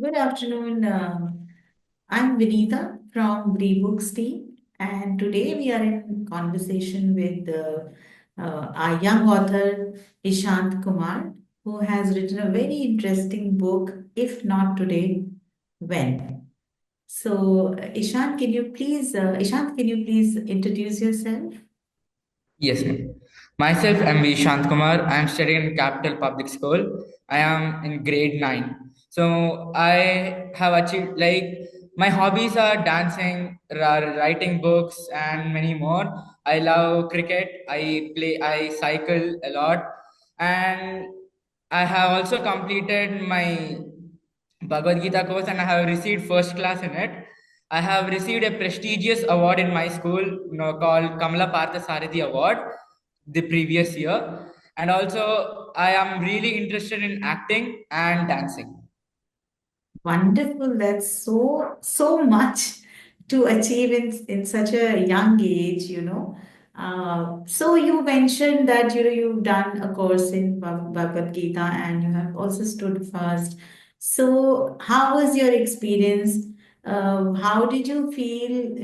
Good afternoon. I'm Vinita from BriBooks team, and today we are in conversation with our young author Eashanth Kumar, who has written a very interesting book. If not today, when? So, Ishanth, can you please introduce yourself? Yes, ma'am. Myself, I'm Eashanth Kumar. I'm studying in Capital Public School. I am in grade 9. So I have achieved, like, my hobbies are dancing, writing books, and many more. I love cricket. I cycle a lot. And I have also completed my Bhagavad Gita course and I have received first class in it. I have received a prestigious award in my school, called Kamala Parthasarathy Award the previous year. And also, I am really interested in acting and dancing. Wonderful. That's so much to achieve in such a young age, you know. So you mentioned that you've done a course in Bhagavad Gita and you have also stood first. So how was your experience? How did you feel?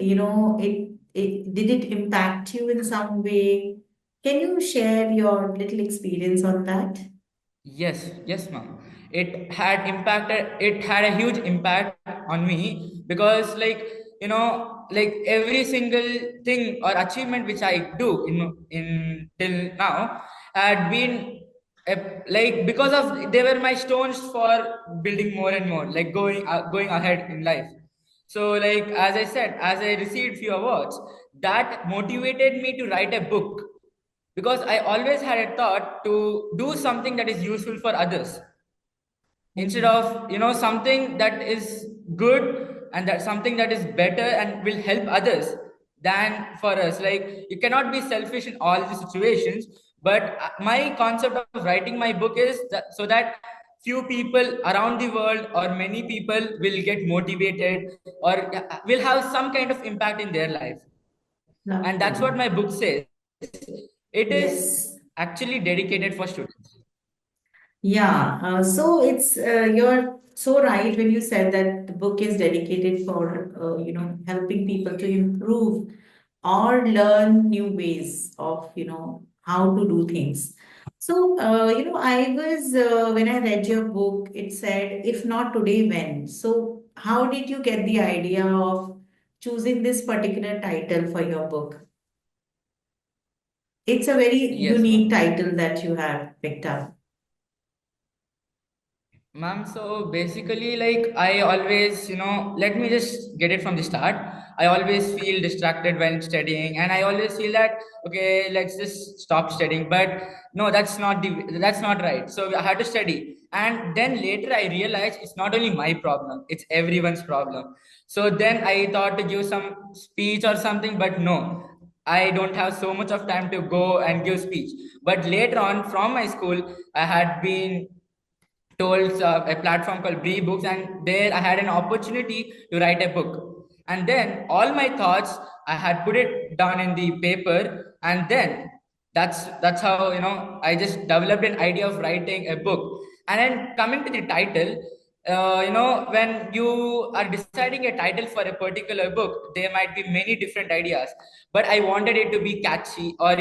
It did it impact you in some way? Can you share your little experience on that? Yes, ma'am. It had a huge impact on me because, like every single thing or achievement which I do in till now had been because of they were my stones for building more and more, like going ahead in life. So, like as I said, as I received few awards, that motivated me to write a book because I always had a thought to do something that is useful for others instead Mhm. of something that is good and that something that is better and will help others than for us. Like, you cannot be selfish in all the situations, but my concept of writing my book is that so that few people around the world or many people will get motivated or will have some kind of impact in their life, and that's Lovely. what my book says. It is Yes. actually dedicated for students. Yeah, so you're so right when you said that the book is dedicated for helping people to improve or learn new ways of how to do things. So I was when I read your book, it said, "If not today, when?" So how did you get the idea of choosing this particular title for your book? It's a very Yes, unique ma'am. title that you have picked up. Ma'am, so basically, like, I always, let me just get it from the start. I always feel distracted when studying, and I always feel that, okay, let's just stop studying. But no, that's not right. So I had to study. And then later I realized it's not only my problem, it's everyone's problem. So then I thought to give some speech or something, but no, I don't have so much of time to go and give speech. But later on, from my school, I had been told a platform called BriBooks, and there I had an opportunity to write a book. And then all my thoughts I had put it down in the paper, and then that's how I just developed an idea of writing a book. And then coming to the title, when you are deciding a title for a particular book, there might be many different ideas, but I wanted it to be catchy, or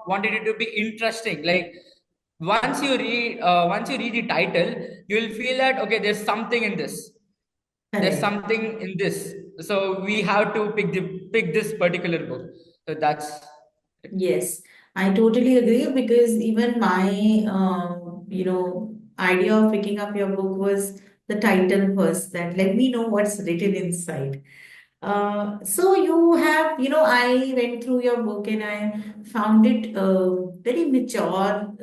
wanted it to be interesting. Like, once you read the title, you will feel that, okay, there's Correct. something in this, so we have to pick this particular book. So that's it. Yes, I totally agree because even my, idea of picking up your book was the title first, that let me know what's written inside. So you have, I went through your book and I found it very mature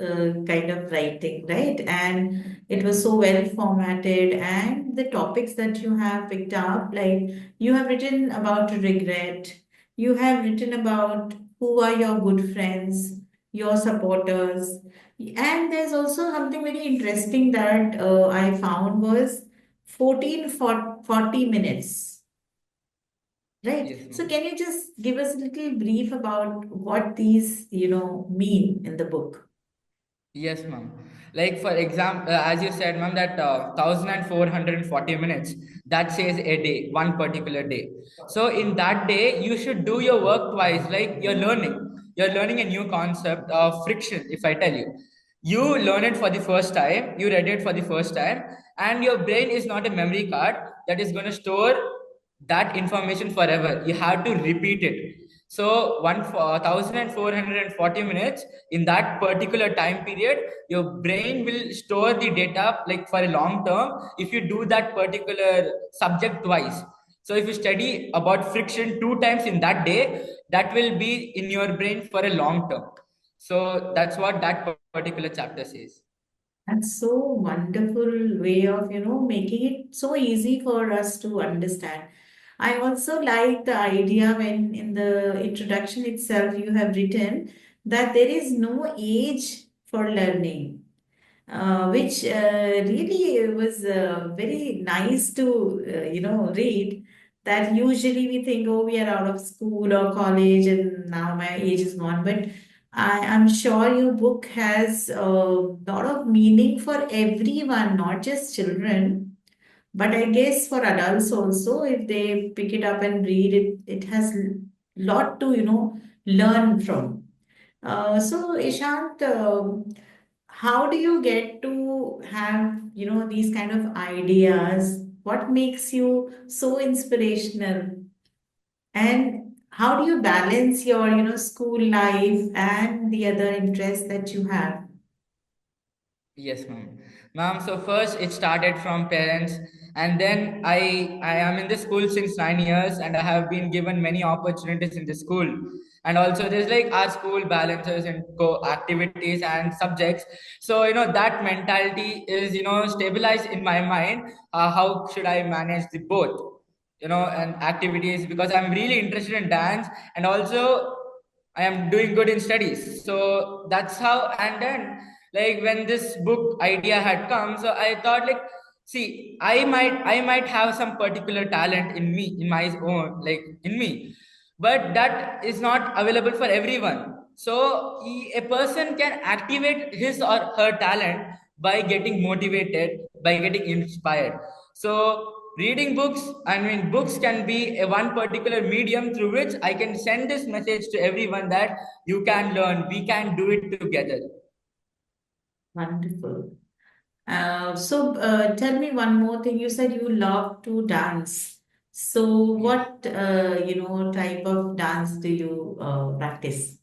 kind of writing, right? And it Yes, was so well formatted, and the topics that you have picked up, like you have written about regret, you have written about who are your good friends, your supporters, and there's also something very interesting that I found was 14 for 40 minutes. yes, Right. So ma'am. can you just give us a little brief about what these, mean in the book? Yes, ma'am. Like for example, as you said, ma'am, that 1,440 minutes, that says a day, one particular day. So in that day, you should do your work twice. Like you're learning a new concept of friction. If I tell you, you learn it for the first time, you read it for the first time, and your brain is not a memory card that is going to store that information forever. You have to repeat it. So 1,440 minutes in that particular time period, your brain will store the data like for a long term if you do that particular subject twice. So if you study about friction two times in that day, that will be in your brain for a long term. So that's what that particular chapter says. That's so wonderful way of, making it so easy for us to understand. I also like the idea when in the introduction itself you have written that there is no age for learning, which really was very nice to read. That usually we think, oh, we are out of school or college and now my age is gone. But I am sure your book has a lot of meaning for everyone, not just children, but I guess for adults also. If they pick it up and read it, it has lot to learn from. So Ishant, how do you get to have these kind of ideas? What makes you so inspirational? And how do you balance your school life and the other interests that you have? Yes, ma'am. Ma'am, so first it started from parents, and then I am in the school since 9 years, and I have been given many opportunities in the school. And also there's like our school balances and activities and subjects. So that mentality is stabilized in my mind. How should I manage the both? And activities, because I'm really interested in dance, and also I am doing good in studies. So that's how. And then, like when this book idea had come, so I thought, like, see, I might have some particular talent in me, in my own, like in me, but that is not available for everyone. So a person can activate his or her talent by getting motivated, by getting inspired. So reading books, I mean, books can be a one particular medium through which I can send this message to everyone that you can learn, we can do it together. Wonderful. So tell me one more thing. You said you love to dance. So Yes. what type of dance do you practice?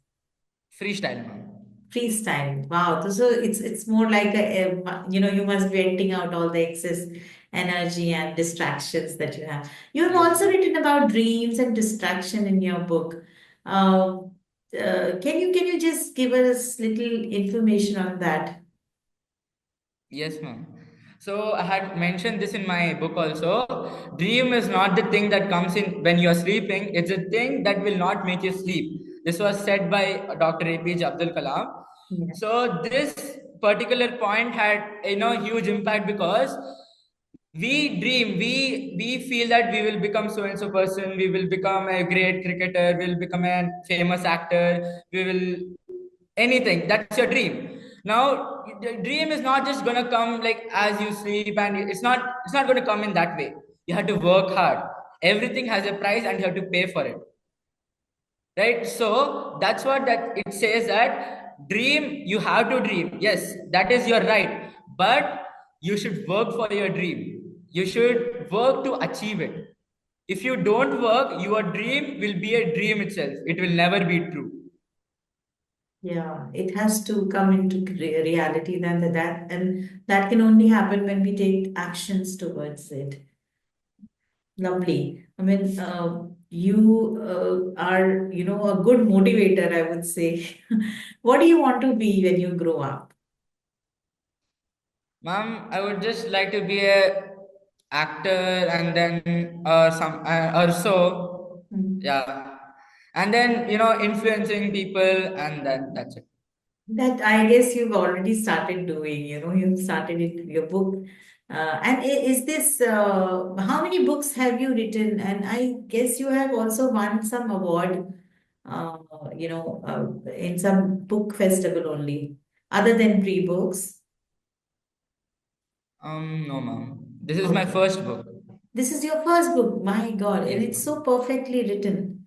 Freestyle, ma'am. Freestyle. Wow. So it's more like you must be venting out all the excess energy and distractions that you have. You have Yes, also ma'am. written about dreams and distraction in your book. Um, can you just give us little information on that? Yes, ma'am. So I had mentioned this in my book also. Dream is not the thing that comes in when you are sleeping. It's a thing that will not make you sleep. This was said by Dr. APJ Abdul Kalam. Yeah. So this particular point had huge impact because we dream, we feel that we will become so and so person, we will become a great cricketer, we'll become a famous actor, we will anything. That's your dream. Now the dream is not just gonna come like as you sleep, and it's not gonna come in that way. You have to work hard. Everything has a price and you have to pay for it, right? So that's what that it says, that dream, you have to dream, yes, that is your right, but you should work for your dream. You should work to achieve it. If you don't work, your dream will be a dream itself, it will never be true. Yeah, it has to come into reality then that and that can only happen when we take actions towards it. Lovely. I mean, you are, a good motivator, I would say. What do you want to be when you grow up? Ma'am, I would just like to be a actor, and then some or so, Hmm. yeah, and then influencing people, and then that's it. That I guess you've already started doing, you've started it in your book. And is this, how many books have you written? And I guess you have also won some award, uh, in some book festival only. other than BriBooks? No, ma'am. This is my Okay. first book. This is your first book, my God, and Yes, it's so ma'am. perfectly written.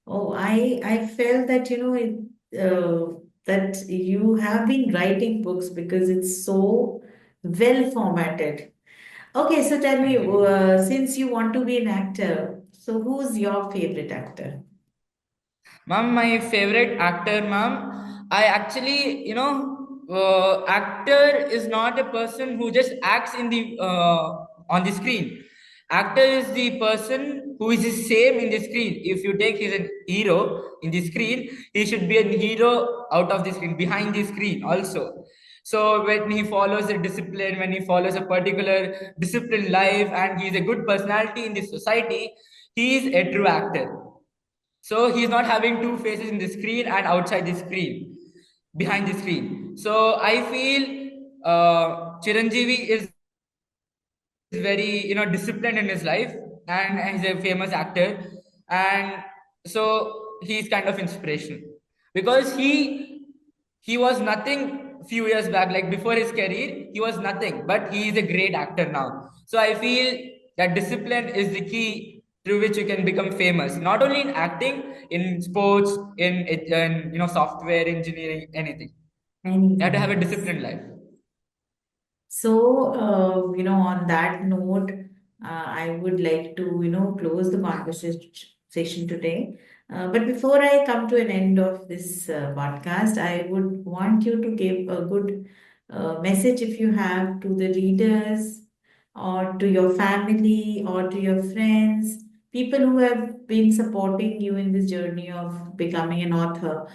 Oh, I felt that that you have been writing books because it's so well formatted. Okay, so tell me, Thank you, ma'am. since you want to be an actor, so who's your favorite actor? Ma'am, my favorite actor, ma'am. I actually, actor is not a person who just acts in the on the screen. Actor is the person who is the same in the screen. If you take he's a hero in the screen, he should be a hero out of the screen, behind the screen also. So when he follows a discipline, when he follows a particular disciplined life, and he is a good personality in the society, he is a true actor. So he's not having two faces in the screen and outside the screen, behind the screen. So I feel Chiranjeevi is very disciplined in his life, and he's a famous actor, and so he's kind of inspiration because he was nothing few years back, like before his career he was nothing, but he is a great actor now. So I feel that discipline is the key through which you can become famous, not only in acting, in sports, in software engineering, anything. You have to have Anything, a yes. disciplined life. So, on that note, I would like to, close the conversation today. But before I come to an end of this podcast, I would want you to give a good message if you have to the readers or to your family or to your friends, people who have been supporting you in this journey of becoming an author.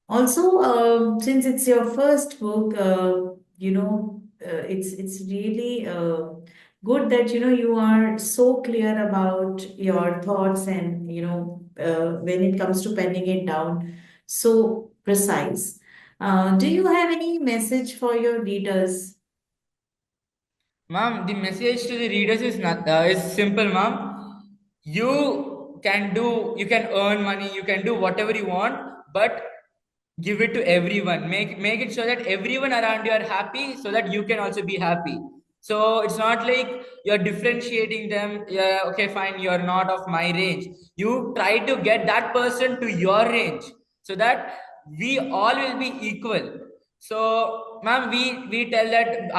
Also, since it's your first book, it's really good that you are so clear about your thoughts and when it comes to penning it down, so precise. Do you have any message for your readers? Ma'am, the message to the readers is not is simple, ma'am. You can earn money, you can do whatever you want, but give it to everyone. Make it so that everyone around you are happy, so that you can also be happy. So it's not like you're differentiating them. Yeah, okay, fine, you're not of my range. You try to get that person to your range, so that we all will be equal. So, ma'am, we tell that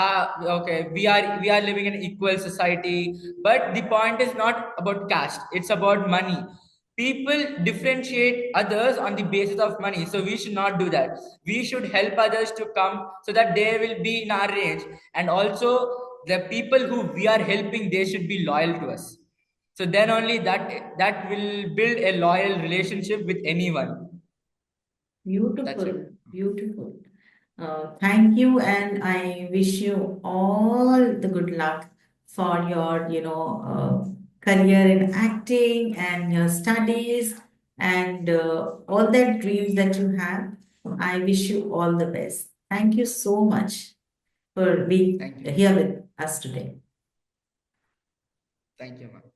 okay, we are living in an equal society, but the point is not about caste; it's about money. People differentiate others on the basis of money, so we should not do that. We should help others to come so that they will be in our range, and also the people who we are helping, they should be loyal to us. So then only that will build a loyal relationship with anyone. That's it. Beautiful, beautiful. Thank you, and I wish you all the good luck for your, career in acting and your studies and all that dreams that you have. I wish you all the best. Thank you so much for being Thank you. here with us today. Thank you, ma'am.